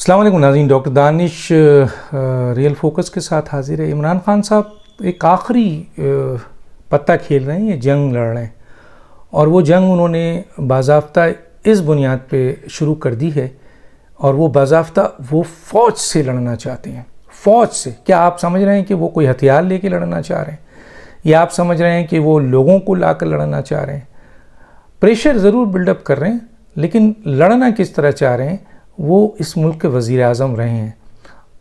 السلام علیکم ناظرین، ڈاکٹر دانش ریئل فوکس کے ساتھ حاضر ہے۔ عمران خان صاحب ایک آخری پتہ کھیل رہے ہیں، یہ جنگ لڑ رہے ہیں، اور وہ جنگ انہوں نے باضابطہ اس بنیاد پہ شروع کر دی ہے، اور وہ باضابطہ وہ فوج سے لڑنا چاہتے ہیں۔ فوج سے کیا آپ سمجھ رہے ہیں کہ وہ کوئی ہتھیار لے کے لڑنا چاہ رہے ہیں، یا آپ سمجھ رہے ہیں کہ وہ لوگوں کو لا کر لڑنا چاہ رہے ہیں؟ پریشر ضرور بلڈ اپ کر رہے ہیں، لیکن لڑنا کس طرح چاہ رہے ہیں؟ وہ اس ملک کے وزیر اعظم رہے ہیں،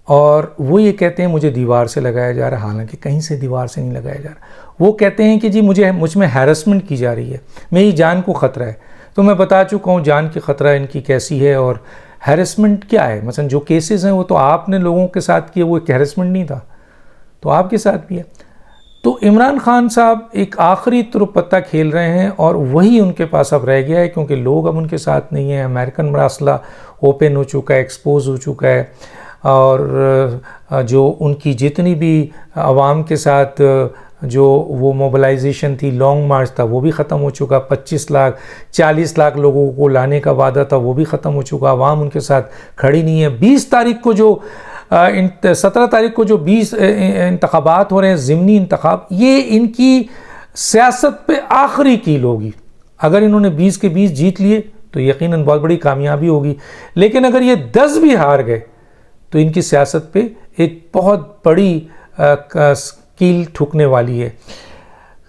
اور وہ یہ کہتے ہیں مجھے دیوار سے لگایا جا رہا، حالانکہ کہیں سے دیوار سے نہیں لگایا جا رہا۔ وہ کہتے ہیں کہ جی مجھ میں ہیرسمنٹ کی جا رہی ہے، میری جان کو خطرہ ہے۔ تو میں بتا چکا ہوں جان کی خطرہ ان کی کیسی ہے، اور ہیرسمنٹ کیا ہے۔ مثلا جو کیسز ہیں وہ تو آپ نے لوگوں کے ساتھ کیے، وہ ایک ہیرسمنٹ نہیں تھا، تو آپ کے ساتھ بھی ہے۔ تو عمران خان صاحب ایک آخری پتہ کھیل رہے ہیں، اور وہی ان کے پاس اب رہ گیا ہے، کیونکہ لوگ اب ان کے ساتھ نہیں ہیں۔ امریکن مراسلہ اوپن ہو چکا ہے، ایکسپوز ہو چکا ہے، اور جو ان کی جتنی بھی عوام کے ساتھ جو وہ موبلائزیشن تھی، لانگ مارچ تھا، وہ بھی ختم ہو چکا۔ 25 لاکھ 40 لاکھ لوگوں کو لانے کا وعدہ تھا، وہ بھی ختم ہو چکا۔ عوام ان کے ساتھ کھڑی نہیں ہے۔ 17 تاریخ کو جو 20 انتخابات ہو رہے ہیں، ضمنی انتخاب، یہ ان کی سیاست پہ آخری کیل ہوگی۔ اگر انہوں نے 20 کے 20 جیت لیے تو یقیناً بہت بڑی کامیابی ہوگی، لیکن اگر یہ 10 بھی ہار گئے تو ان کی سیاست پہ ایک بہت بڑی کیل ٹھکنے والی ہے۔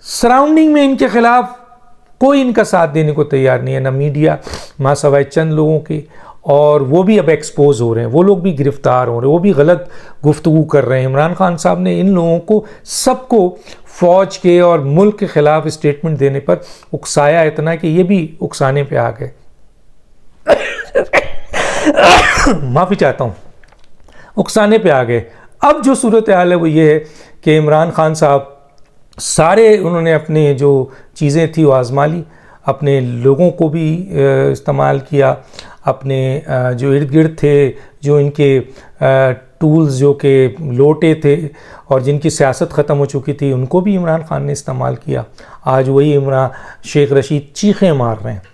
سراؤنڈنگ میں ان کے خلاف کوئی ان کا ساتھ دینے کو تیار نہیں ہے، نہ میڈیا، ماں سوائے چند لوگوں کے، اور وہ بھی اب ایکسپوز ہو رہے ہیں، وہ لوگ بھی گرفتار ہو رہے ہیں، وہ بھی غلط گفتگو کر رہے ہیں۔ عمران خان صاحب نے ان لوگوں کو سب کو فوج کے اور ملک کے خلاف اسٹیٹمنٹ دینے پر اکسایا، اتنا کہ یہ بھی اکسانے پہ آ گئے۔ معافی چاہتا ہوں، اکسانے پہ آ گئے۔ اب جو صورتحال ہے وہ یہ ہے کہ عمران خان صاحب سارے انہوں نے اپنے جو چیزیں تھی وہ آزما لی، اپنے لوگوں کو بھی استعمال کیا، اپنے جو ارد گرد تھے، جو ان کے ٹولز جو کہ لوٹے تھے اور جن کی سیاست ختم ہو چکی تھی، ان کو بھی عمران خان نے استعمال کیا۔ آج وہی شیخ رشید چیخیں مار رہے ہیں،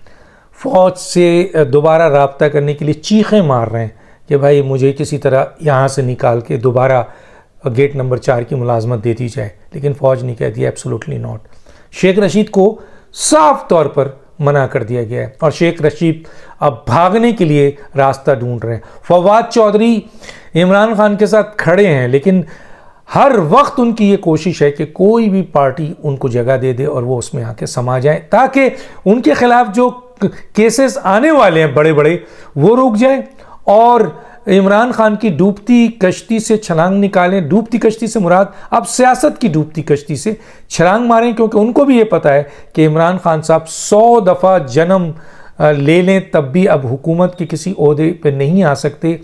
فوج سے دوبارہ رابطہ کرنے کے لیے چیخیں مار رہے ہیں کہ بھائی مجھے کسی طرح یہاں سے نکال کے دوبارہ گیٹ نمبر 4 کی ملازمت دے دی جائے، لیکن فوج نے کہہ دیا ایبسولوٹلی ناٹ۔ شیخ رشید کو صاف طور پر منع کر دیا گیا ہے، اور شیخ رشید اب بھاگنے کے لیے راستہ ڈھونڈ رہے ہیں۔ فواد چودھری عمران خان کے ساتھ کھڑے ہیں، لیکن ہر وقت ان کی یہ کوشش ہے کہ کوئی بھی پارٹی ان کو جگہ دے دے اور وہ اس میں آ کے سما جائیں، تاکہ ان کے خلاف جو کیسز آنے والے ہیں بڑے بڑے وہ رک جائیں، اور عمران خان کی ڈوبتی کشتی سے چھلانگ نکالیں۔ ڈوبتی کشتی سے مراد اب سیاست کی ڈوبتی کشتی سے چھلانگ ماریں، کیونکہ ان کو بھی یہ پتہ ہے کہ عمران خان صاحب 100 دفعہ جنم لے لیں تب بھی اب حکومت کے کسی عہدے پہ نہیں آ سکتے۔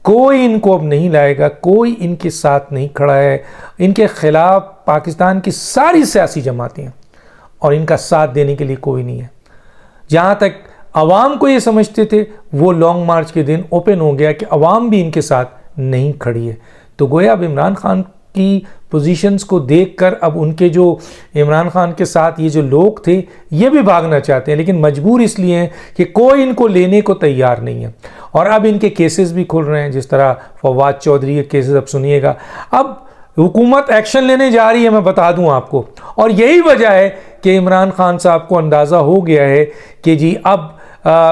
کوئی ان کو اب نہیں لائے گا، کوئی ان کے ساتھ نہیں کھڑا ہے۔ ان کے خلاف پاکستان کی ساری سیاسی جماعتیں ہیں، اور ان کا ساتھ دینے کے لیے کوئی نہیں ہے۔ جہاں تک عوام کو یہ سمجھتے تھے، وہ لانگ مارچ کے دن اوپن ہو گیا کہ عوام بھی ان کے ساتھ نہیں کھڑی ہے۔ تو گویا اب عمران خان کی پوزیشنز کو دیکھ کر اب ان کے جو عمران خان کے ساتھ یہ جو لوگ تھے یہ بھی بھاگنا چاہتے ہیں، لیکن مجبور اس لیے ہیں کہ کوئی ان کو لینے کو تیار نہیں ہے۔ اور اب ان کے کیسز بھی کھل رہے ہیں، جس طرح فواد چودھری کے کیسز اب سنیے گا۔ اب حکومت ایکشن لینے جا رہی ہے، میں بتا دوں آپ کو، اور یہی وجہ ہے کہ عمران خان صاحب کو اندازہ ہو گیا ہے کہ جی اب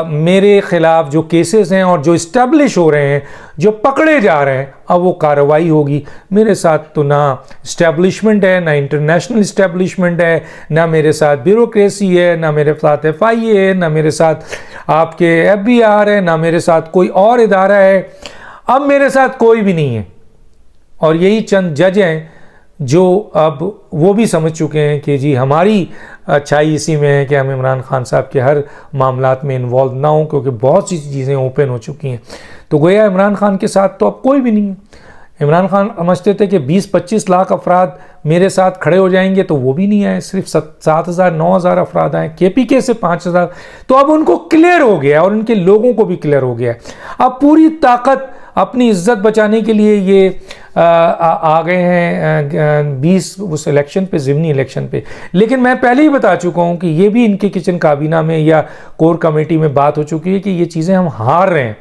میرے خلاف جو کیسز ہیں اور جو اسٹیبلش ہو رہے ہیں، جو پکڑے جا رہے ہیں، اب وہ کارروائی ہوگی۔ میرے ساتھ تو نہ اسٹیبلشمنٹ ہے، نہ انٹرنیشنل اسٹیبلشمنٹ ہے، نہ میرے ساتھ بیوروکریسی ہے، نہ میرے ساتھ FIA ہے، نہ میرے ساتھ آپ کے FBR ہے، نہ میرے ساتھ کوئی اور ادارہ ہے۔ اب میرے ساتھ کوئی بھی نہیں ہے، اور یہی چند جج ہیں جو اب وہ بھی سمجھ چکے ہیں کہ جی ہماری اچھائی اسی میں ہے کہ ہم عمران خان صاحب کے ہر معاملات میں انوالو نہ ہوں، کیونکہ بہت سی چیزیں اوپن ہو چکی ہیں۔ تو گویا عمران خان کے ساتھ تو اب کوئی بھی نہیں ہے۔ عمران خان سمجھتے تھے کہ 20-25 لاکھ افراد میرے ساتھ کھڑے ہو جائیں گے، تو وہ بھی نہیں آئے، صرف 7,000-9,000 افراد آئے، KPK سے 5,000۔ تو اب ان کو کلیئر ہو گیا، اور ان کے لوگوں کو بھی کلیئر ہو گیا۔ اب پوری طاقت اپنی عزت بچانے کے لیے یہ آ گئے ہیں 20 اس الیکشن پہ، ضمنی الیکشن پہ۔ لیکن میں پہلے ہی بتا چکا ہوں کہ یہ بھی ان کے کچن کابینہ میں یا کور کمیٹی میں بات ہو چکی ہے کہ یہ چیزیں ہم ہار رہے ہیں۔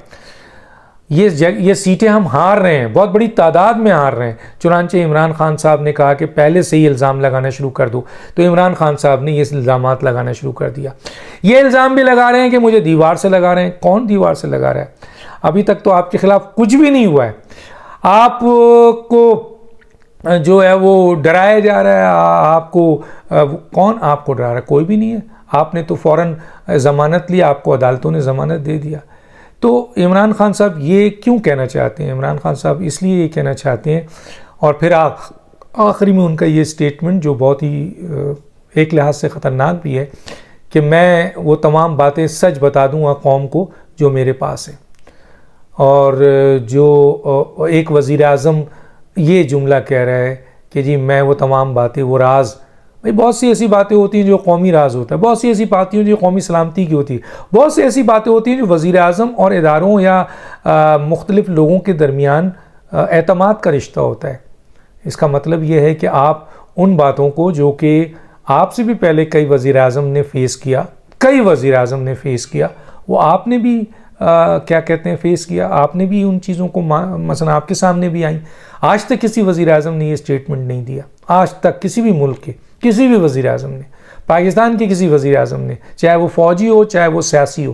یہ سیٹیں ہم ہار رہے ہیں، بہت بڑی تعداد میں ہار رہے ہیں۔ چنانچہ عمران خان صاحب نے کہا کہ پہلے سے ہی الزام لگانا شروع کر دو، تو عمران خان صاحب نے یہ الزامات لگانا شروع کر دیا۔ یہ الزام بھی لگا رہے ہیں کہ مجھے دیوار سے لگا رہے ہیں۔ کون دیوار سے لگا رہا ہے؟ ابھی تک تو آپ کے خلاف کچھ بھی نہیں ہوا ہے، آپ کو جو ہے وہ ڈرایا جا رہا ہے۔ آپ کو کون آپ کو ڈرا رہا ہے؟ کوئی بھی نہیں ہے۔ آپ نے تو فوراً ضمانت لیا، آپ کو عدالتوں نے ضمانت دے دیا۔ تو عمران خان صاحب یہ کیوں کہنا چاہتے ہیں؟ عمران خان صاحب اس لیے یہ کہنا چاہتے ہیں، اور پھر آخری میں ان کا یہ سٹیٹمنٹ جو بہت ہی ایک لحاظ سے خطرناک بھی ہے کہ میں وہ تمام باتیں سچ بتا دوں گا قوم کو جو میرے پاس ہیں۔ اور جو ایک وزیر اعظم یہ جملہ کہہ رہا ہے کہ جی میں وہ تمام باتیں، وہ راز، بھئی بہت سی ایسی باتیں ہوتی ہیں جو قومی راز ہوتا ہے، بہت سی ایسی باتیں جو قومی سلامتی کی ہوتی ہے، بہت سی ایسی باتیں ہوتی ہیں جو وزیر اعظم اور اداروں یا مختلف لوگوں کے درمیان اعتماد کا رشتہ ہوتا ہے۔ اس کا مطلب یہ ہے کہ آپ ان باتوں کو جو کہ آپ سے بھی پہلے کئی وزیر اعظم نے فیس کیا، وہ آپ نے بھی کیا کہتے ہیں فیس کیا، آپ نے بھی ان چیزوں کو مثلا آپ کے سامنے بھی آئیں۔ آج تک کسی وزیر اعظم نے یہ سٹیٹمنٹ نہیں دیا، آج تک کسی بھی ملک کے کسی بھی وزیر اعظم نے، پاکستان کے کسی وزیر اعظم نے، چاہے وہ فوجی ہو چاہے وہ سیاسی ہو۔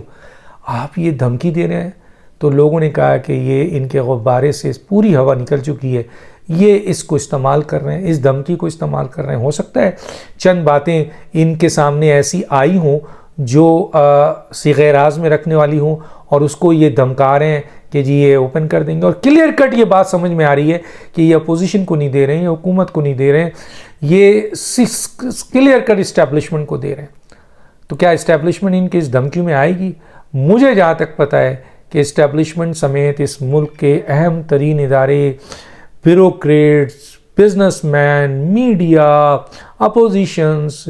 آپ یہ دھمکی دے رہے ہیں، تو لوگوں نے کہا کہ یہ ان کے غبارے سے پوری ہوا نکل چکی ہے، یہ اس کو استعمال کر رہے ہیں، اس دھمکی کو استعمال کر رہے ہیں۔ ہو سکتا ہے چند باتیں ان کے سامنے ایسی آئی ہوں جو صیغہ راز میں رکھنے والی ہوں، اور اس کو یہ دھمکا رہے ہیں کہ جی یہ اوپن کر دیں گے، اور کلیئر کٹ یہ بات سمجھ میں آ رہی ہے کہ یہ اپوزیشن کو نہیں دے رہے ہیں، یہ حکومت کو نہیں دے رہے ہیں، یہ کلیئر کٹ اسٹیبلشمنٹ کو دے رہے ہیں۔ تو کیا اسٹیبلشمنٹ ان کے اس دھمکیوں میں آئے گی؟ مجھے جہاں تک پتہ ہے کہ اسٹیبلشمنٹ سمیت اس ملک کے اہم ترین ادارے، بیوروکریٹس، بزنس مین، میڈیا، اپوزیشنز،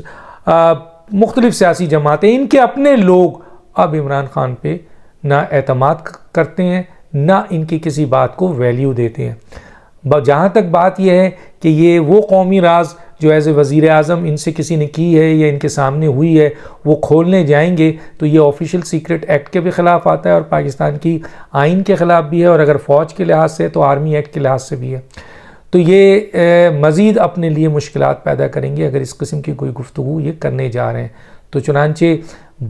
مختلف سیاسی جماعتیں، ان کے اپنے لوگ اب عمران خان پہ نہ اعتماد کرتے ہیں، نہ ان کی کسی بات کو ویلیو دیتے ہیں۔ جہاں تک بات یہ ہے کہ یہ وہ قومی راز جو ایز اے وزیر اعظم ان سے کسی نے کی ہے یا ان کے سامنے ہوئی ہے وہ کھولنے جائیں گے تو یہ آفیشیل سیکرٹ ایکٹ کے بھی خلاف آتا ہے اور پاکستان کی آئین کے خلاف بھی ہے، اور اگر فوج کے لحاظ سے تو آرمی ایکٹ کے لحاظ سے بھی ہے۔ تو یہ مزید اپنے لیے مشکلات پیدا کریں گے اگر اس قسم کی کوئی گفتگو یہ کرنے جا رہے ہیں۔ تو چنانچہ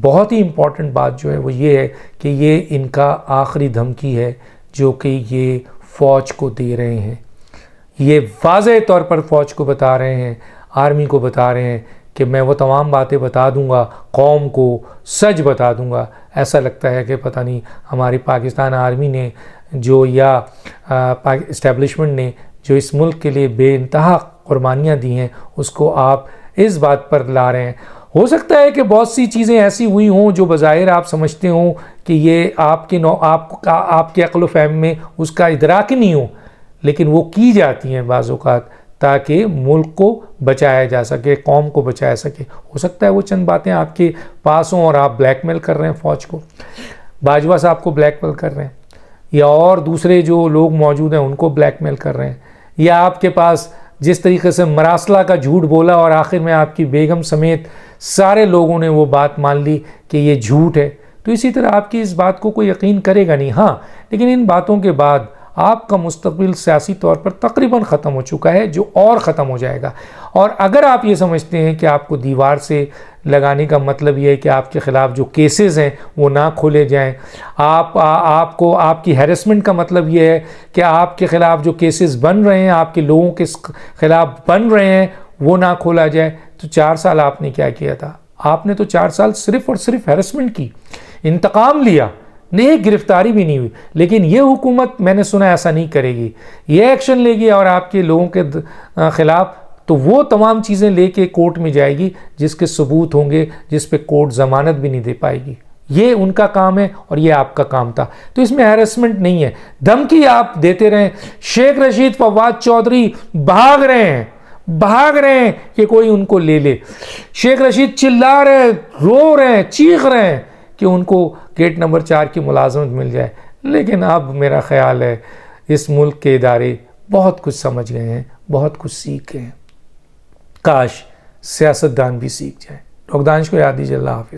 بہت ہی امپورٹنٹ بات جو ہے وہ یہ ہے کہ یہ ان کا آخری دھمکی ہے جو کہ یہ فوج کو دے رہے ہیں۔ یہ واضح طور پر فوج کو بتا رہے ہیں، آرمی کو بتا رہے ہیں کہ میں وہ تمام باتیں بتا دوں گا، قوم کو سچ بتا دوں گا۔ ایسا لگتا ہے کہ پتہ نہیں ہماری پاکستان آرمی نے جو یا اسٹیبلشمنٹ نے جو اس ملک کے لیے بے انتہا قربانیاں دی ہیں اس کو آپ اس بات پر لا رہے ہیں۔ ہو سکتا ہے کہ بہت سی چیزیں ایسی ہوئی ہوں جو بظاہر آپ سمجھتے ہوں کہ یہ آپ کے عقل و فہم میں اس کا ادراک نہیں ہو، لیکن وہ کی جاتی ہیں بعض اوقات تاکہ ملک کو بچایا جا سکے، قوم کو بچایا سکے۔ ہو سکتا ہے وہ چند باتیں آپ کے پاس ہوں اور آپ بلیک میل کر رہے ہیں فوج کو، باجوہ صاحب کو بلیک میل کر رہے ہیں، یا اور دوسرے جو لوگ موجود ہیں ان کو بلیک میل کر رہے ہیں، یا آپ کے پاس جس طریقے سے مراسلہ کا جھوٹ بولا اور آخر میں آپ کی بیگم سمیت سارے لوگوں نے وہ بات مان لی کہ یہ جھوٹ ہے، تو اسی طرح آپ کی اس بات کو کوئی یقین کرے گا نہیں۔ ہاں، لیکن ان باتوں کے بعد آپ کا مستقبل سیاسی طور پر تقریباً ختم ہو چکا ہے، جو اور ختم ہو جائے گا۔ اور اگر آپ یہ سمجھتے ہیں کہ آپ کو دیوار سے لگانے کا مطلب یہ ہے کہ آپ کے خلاف جو کیسز ہیں وہ نہ کھولے جائیں، آپ کی ہیرسمنٹ کا مطلب یہ ہے کہ آپ کے خلاف جو کیسز بن رہے ہیں، آپ کے لوگوں کے خلاف بن رہے ہیں وہ نہ کھولا جائے، تو 4 سال آپ نے کیا کیا تھا؟ آپ نے تو 4 سال صرف اور صرف ہیرسمنٹ کی، انتقام لیا، ایک گرفتاری بھی نہیں ہوئی۔ لیکن یہ حکومت میں نے سنا ایسا نہیں کرے گی، یہ ایکشن لے گی اور آپ کے لوگوں کے خلاف تو وہ تمام چیزیں لے کے کورٹ میں جائے گی جس کے ثبوت ہوں گے، جس پہ کورٹ ضمانت بھی نہیں دے پائے گی۔ یہ ان کا کام ہے اور یہ آپ کا کام تھا۔ تو اس میں ہیرسمنٹ نہیں ہے، دھمکی آپ دیتے رہیں۔ شیخ رشید، فواد چودھری بھاگ رہے ہیں کہ کوئی ان کو لے لے۔ شیخ رشید چلا رہے ہیں، رو رہے ہیں، چیخ رہے ہیں کہ ان کو گیٹ نمبر 4 کی ملازمت مل جائے۔ لیکن اب میرا خیال ہے اس ملک کے ادارے بہت کچھ سمجھ گئے ہیں، بہت کچھ سیکھ گئے ہیں۔ کاش سیاستدان بھی سیکھ جائیں۔ ڈاکٹر دانش کو یاد دیجیے۔ اللہ حافظ۔